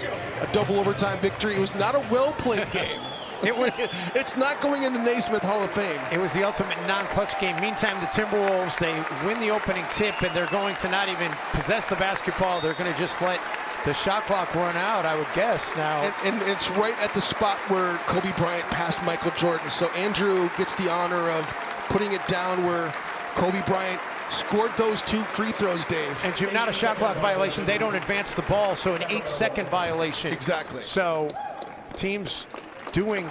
lost a double overtime victory. It was not a well-played game. It's not going in the Naismith Hall of Fame. It was the ultimate non-clutch game. Meantime, the Timberwolves, they win the opening tip, and they're going to not even possess the basketball. They're going to just let the shot clock run out, I would guess now. And it's right at the spot where Kobe Bryant passed Michael Jordan. So Andrew gets the honor of putting it down where Kobe Bryant scored those 2 free throws, Dave. And Jim, not a shot clock violation. They don't advance the ball, so an 8-second violation. Exactly. So teams doing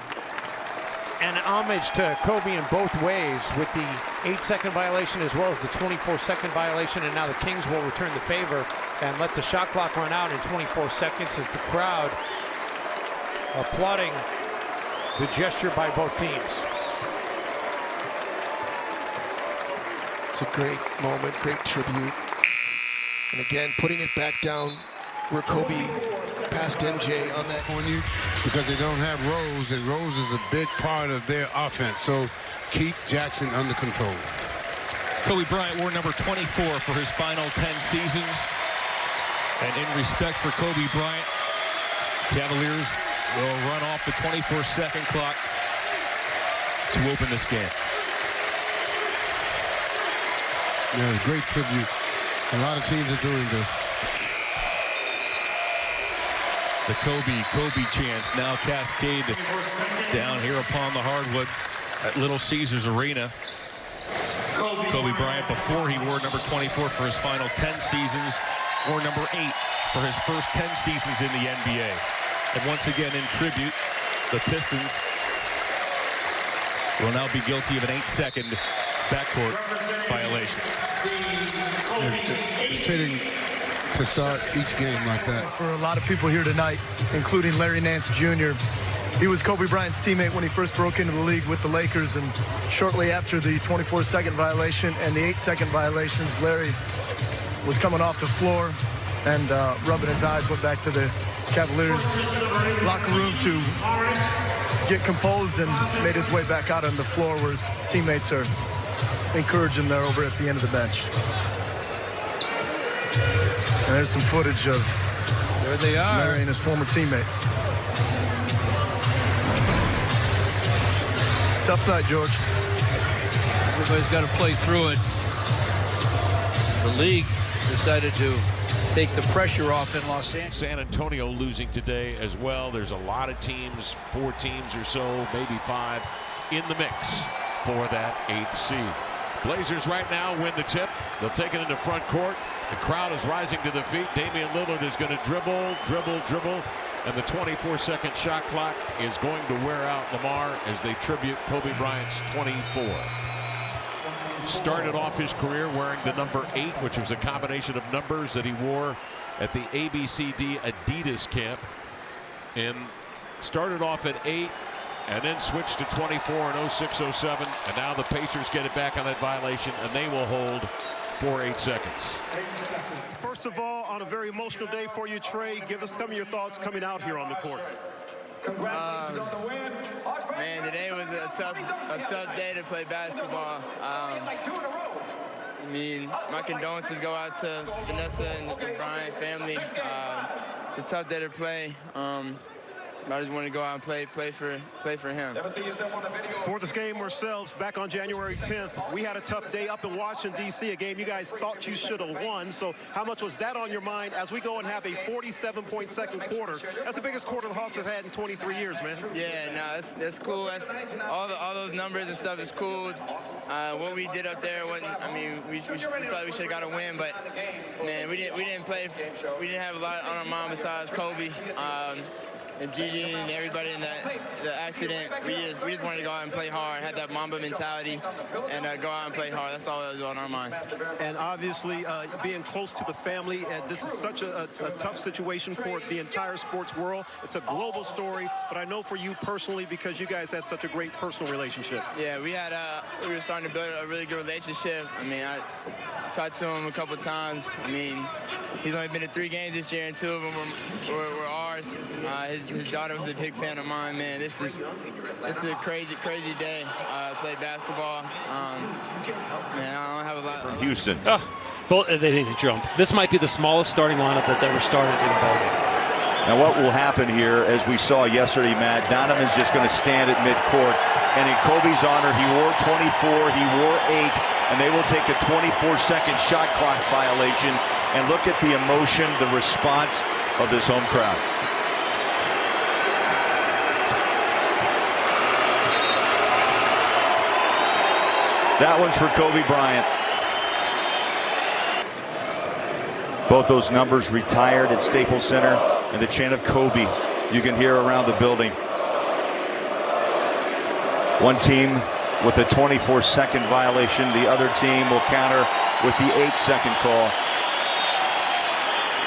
an homage to Kobe in both ways with the 8-second violation as well as the 24-second violation, and now the Kings will return the favor and let the shot clock run out in 24 seconds as the crowd applauding the gesture by both teams. It's a great moment, great tribute. And again, putting it back down where Kobe passed MJ on that. On you because they don't have Rose, and Rose is a big part of their offense. So keep Jackson under control. Kobe Bryant wore number 24 for his final 10 seasons. And in respect for Kobe Bryant, Cavaliers will run off the 24-second clock to open this game. Yeah, great tribute. A lot of teams are doing this. The Kobe chants now cascade down here upon the hardwood at Little Caesars Arena. Kobe Bryant, before he wore number 24 for his final 10 seasons, wore number 8 for his first 10 seasons in the NBA. And once again, in tribute, the Pistons will now be guilty of an 8-second backcourt violation. It's fitting to start each game like that. For a lot of people here tonight, including Larry Nance Jr., he was Kobe Bryant's teammate when he first broke into the league with the Lakers, and shortly after the 24-second violation and the 8-second violations, Larry was coming off the floor and rubbing his eyes, went back to the Cavaliers locker room to get composed, and made his way back out on the floor where his teammates are encouraging him there over at the end of the bench. And there's some footage of There they are. Larry and his former teammate. Tough night, George. Everybody's got to play through it. The league decided to take the pressure off in Los Angeles. San Antonio losing today as well. There's a lot of teams, 4 teams or so, maybe 5, in the mix for that 8th seed. Blazers right now win the tip. They'll take it into front court. The crowd is rising to the feet. Damian Lillard is going to dribble, and the 24-second shot clock is going to wear out Lamar as they tribute Kobe Bryant's 24. Started off his career wearing the number 8, which was a combination of numbers that he wore at the ABCD Adidas camp, and started off at 8 and then switched to 24 in 06-07, and now the Pacers get it back on that violation, and they will hold for 8 seconds. First of all, on a very emotional day for you, Trey, give us some of your thoughts coming out here on the court. Congratulations on the win. Man, today was a tough day to play basketball. I mean, my condolences go out to Vanessa and the Bryant family. It's a tough day to play. I just want to go out and play for him. For this game ourselves, back on January 10th, we had a tough day up in Washington, D.C., a game you guys thought you should have won. So how much was that on your mind as we go and have a 47-point second quarter? That's the biggest quarter the Hawks have had in 23 years, man. Yeah, no, that's cool. That's all those numbers and stuff is cool. What we did up there wasn't. I mean, we felt like we should have got a win, but man, we didn't play. We didn't have a lot on our mind besides Kobe. And Gigi and everybody in the accident, we just wanted to go out and play hard, had that Mamba mentality, and go out and play hard. That's all that was on our mind. And obviously, being close to the family, this is such a tough situation for the entire sports world. It's a global story, but I know for you personally, because you guys had such a great personal relationship. Yeah, we were starting to build a really good relationship. I mean, I talked to him a couple of times. I mean, he's only been to 3 games this year, and 2 of them were ours. His daughter was a big fan of mine, man. This is a crazy day to play basketball. Man, I don't have a lot. From Houston. Well, they need to jump. This might be the smallest starting lineup that's ever started in a ball game. Now what will happen here, as we saw yesterday, Matt, Donovan's just going to stand at midcourt. And in Kobe's honor, he wore 24, he wore 8, and they will take a 24-second shot clock violation. And look at the emotion, the response of this home crowd. That one's for Kobe Bryant. Both those numbers retired at Staples Center, and the chant of Kobe you can hear around the building. One team with a 24-second violation. The other team will counter with the 8-second call.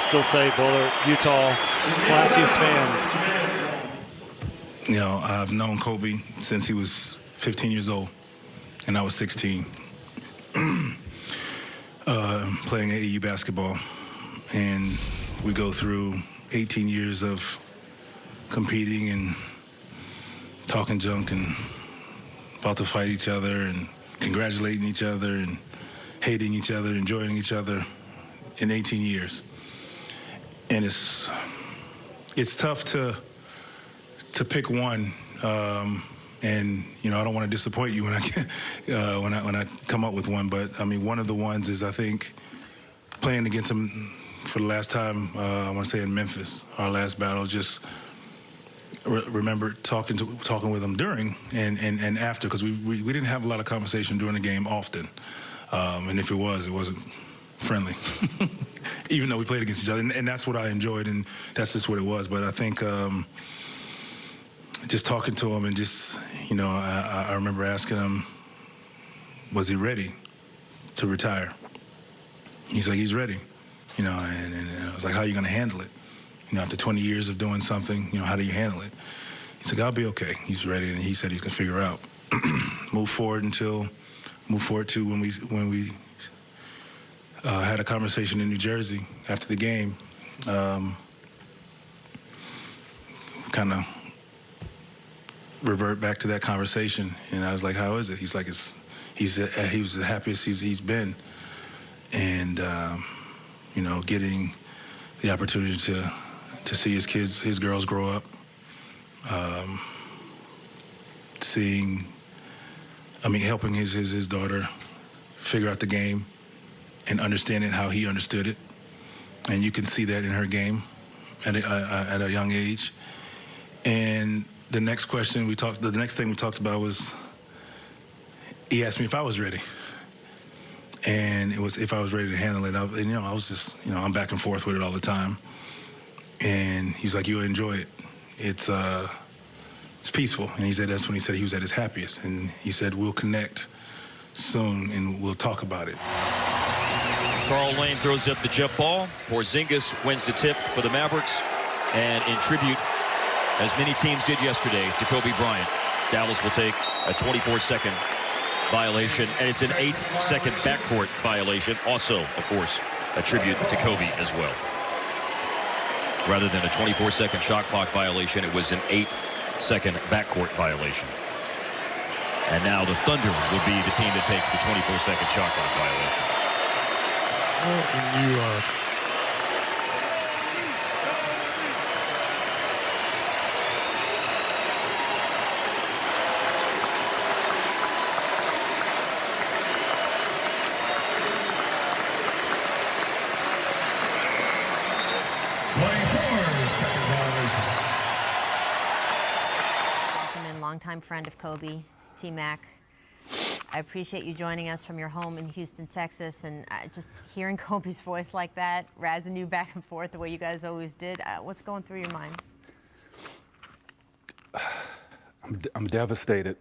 Still say Bowler, Utah, classiest fans. You know, I've known Kobe since he was 15 years old, and I was 16, playing AAU basketball. And we go through 18 years of competing and talking junk and about to fight each other and congratulating each other and hating each other, enjoying each other in 18 years. And it's tough to pick one. And you know, I don't want to disappoint you when I come up with one, but I mean, one of the ones is, I think, playing against him for the last time, I want to say in Memphis, our last battle. Just remember talking with him during and after, because we didn't have a lot of conversation during the game often, and if it wasn't friendly, even though we played against each other, and that's what I enjoyed, and that's just what it was. But I think just talking to him and just, you know, I remember asking him, was he ready to retire? He's like, he's ready, you know, and I was like, how are you going to handle it? You know, after 20 years of doing something, you know, how do you handle it? He's like, I'll be okay. He's ready, and he said he's going to figure out. Move forward to when we had a conversation in New Jersey after the game. Kind of revert back to that conversation, and I was like, how is it? He's like, he was the happiest he's been. And, you know, getting the opportunity to see his kids, his girls grow up, helping his daughter figure out the game and understanding how he understood it. And you can see that in her game at a young age. And the next thing we talked about was, he asked me if I was ready. And it was if I was ready to handle it. And, you know, I was just, you know, I'm back and forth with it all the time. And he's like, you'll enjoy it. It's peaceful. And he said that's when he said he was at his happiest. And he said, we'll connect soon and we'll talk about it. Carl Lane throws up the jump ball. Porzingis wins the tip for the Mavericks. And in tribute, as many teams did yesterday, to Kobe Bryant, Dallas will take a 24-second violation, and it's an 8-second backcourt violation. Also, of course, a tribute to Kobe as well. Rather than a 24-second shot clock violation, it was an 8-second backcourt violation. And now the Thunder will be the team that takes the 24-second shot clock violation. New York. Longtime friend of Kobe, T-Mac. I appreciate you joining us from your home in Houston, Texas, and just hearing Kobe's voice like that, razzing you back and forth the way you guys always did. What's going through your mind? I'm devastated,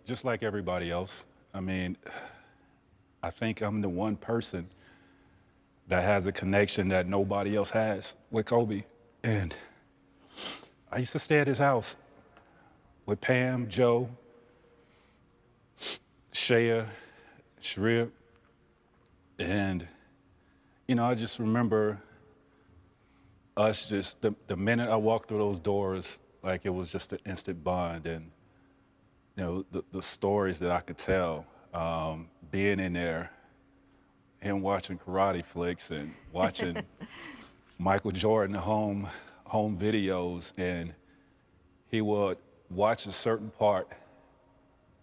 just like everybody else. I mean, I think I'm the one person that has a connection that nobody else has with Kobe. And I used to stay at his house with Pam, Joe, Shea, Sharif. And, you know, I just remember us just, the minute I walked through those doors, like it was just an instant bond. And, you know, the stories that I could tell, being in there, him watching karate flicks and watching Michael Jordan home videos, and he would watch a certain part,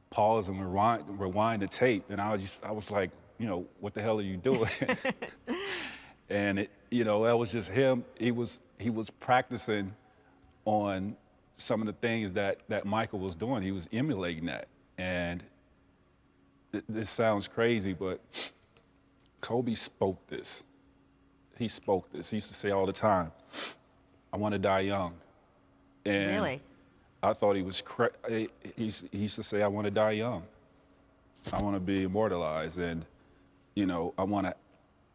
pause and rewind the tape, and I was like, you know, what the hell are you doing? And that was just him. He was practicing on some of the things that Michael was doing. He was emulating that. And this sounds crazy, but Kobe spoke this. He spoke this. He used to say all the time, I want to die young. And really? I thought he was he used to say, I want to die young. I want to be immortalized. And, I want to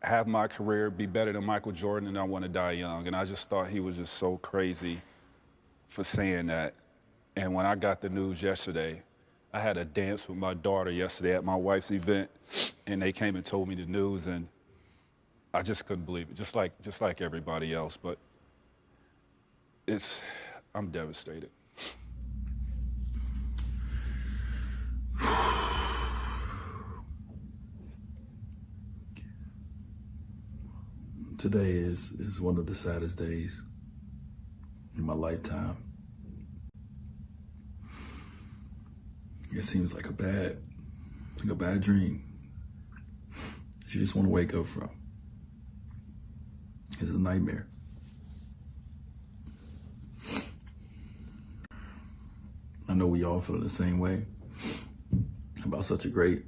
have my career be better than Michael Jordan, and I want to die young. And I just thought he was just so crazy for saying that. And when I got the news yesterday, I had a dance with my daughter yesterday at my wife's event, and they came and told me the news, and I just couldn't believe it, just like everybody else. But I'm devastated. Today is one of the saddest days in my lifetime. It seems like a bad dream that you just want to wake up from. It's a nightmare. I know we all feel the same way about such a great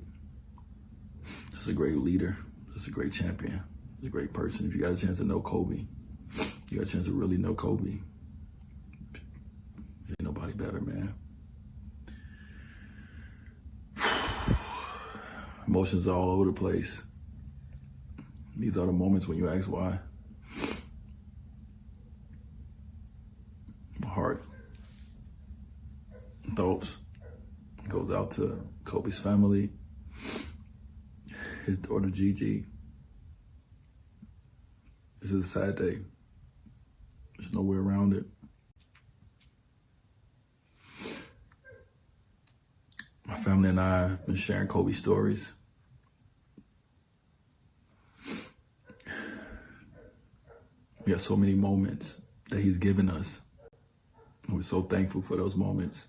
leader, just a great champion, a great person. If you got a chance to know Kobe, you got a chance to really know Kobe, ain't nobody better, man. Emotions are all over the place. These are the moments when you ask why. My heart, thoughts goes out to Kobe's family, his daughter Gigi. This is a sad day. There's no way around it. My family and I have been sharing Kobe stories. We have so many moments that he's given us. We're so thankful for those moments.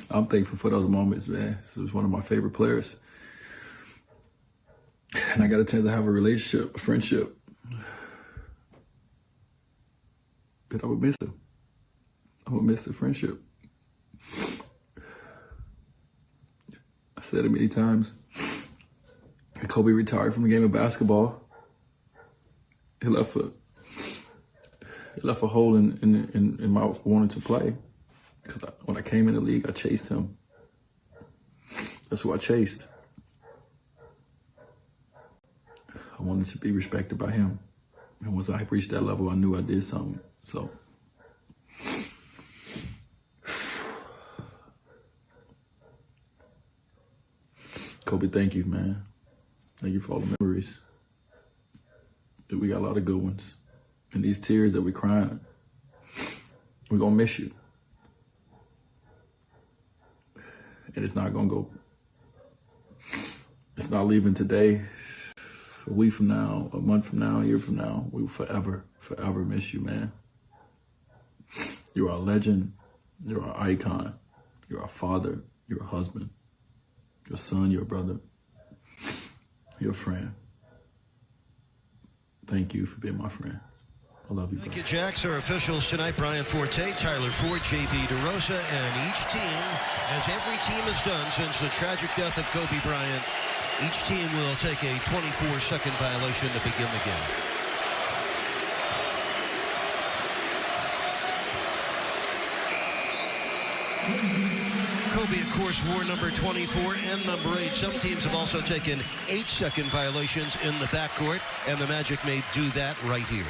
I'm thankful for those moments, man. This was one of my favorite players. And I got a chance to have a relationship, a friendship. But I would miss him. I would miss the friendship. I said it many times. When Kobe retired from the game of basketball, he left a hole in my wanting to play. Because when I came in the league, I chased him. That's who I chased. I wanted to be respected by him. And once I reached that level, I knew I did something. So, Kobe, thank you, man. Thank you for all the memories. We got a lot of good ones. And these tears that we're crying, we're going to miss you. And it's not going to go, it's not leaving today. A week from now, a month from now, a year from now, we will forever miss you, man. You're our legend. You're our icon. You're our father. You're a husband. Your son, your brother. Your friend. Thank you for being my friend. I love you, brother. Thank you, Jax. Our officials tonight, Brian Forte, Tyler Ford, J.B. DeRosa, and each team, as every team has done since the tragic death of Kobe Bryant, each team will take a 24-second violation to begin the game. Kobe, of course, wore number 24 and number 8. Some teams have also taken 8-second violations in the backcourt, and the Magic may do that right here.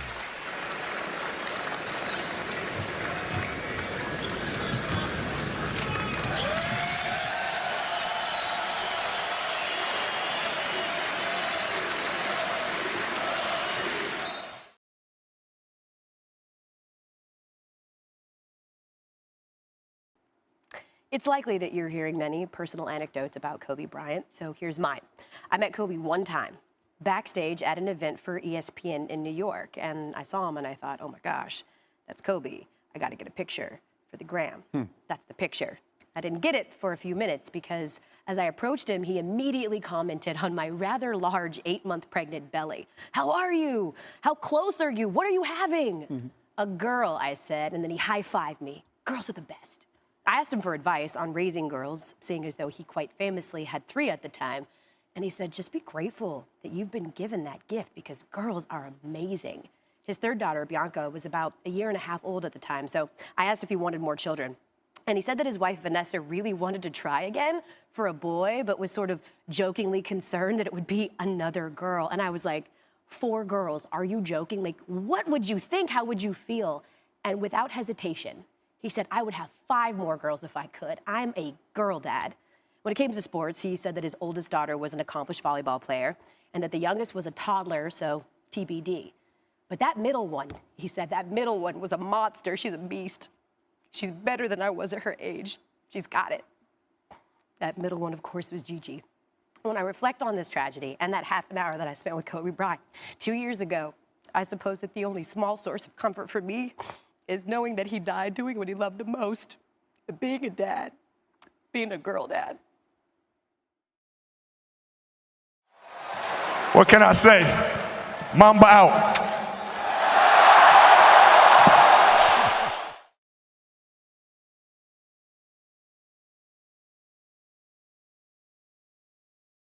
It's likely that you're hearing many personal anecdotes about Kobe Bryant, so here's mine. I met Kobe one time backstage at an event for ESPN in New York. And I saw him and I thought, oh my gosh, that's Kobe. I got to get a picture for the gram. That's the picture. I didn't get it for a few minutes because as I approached him, he immediately commented on my rather large 8-month pregnant belly. How are you? How close are you? What are you having? A girl, I said, and then he high-fived me. Girls are the best. I asked him for advice on raising girls, seeing as though he quite famously had 3 at the time. And he said, just be grateful that you've been given that gift because girls are amazing. His 3rd daughter, Bianca, was about 1.5 years old at the time. So I asked if he wanted more children. And he said that his wife, Vanessa, really wanted to try again for a boy, but was sort of jokingly concerned that it would be another girl. And I was like, 4 girls, are you joking? Like, what would you think? How would you feel? And without hesitation, he said, I would have 5 more girls if I could. I'm a girl dad. When it came to sports, he said that his oldest daughter was an accomplished volleyball player and that the youngest was a toddler, so TBD. But that middle one, he said, that middle one was a monster. She's a beast. She's better than I was at her age. She's got it. That middle one, of course, was Gigi. When I reflect on this tragedy and that half an hour that I spent with Kobe Bryant 2 years ago, I suppose that the only small source of comfort for me is knowing that he died doing what he loved the most, being a dad, being a girl dad. What can I say? Mamba out.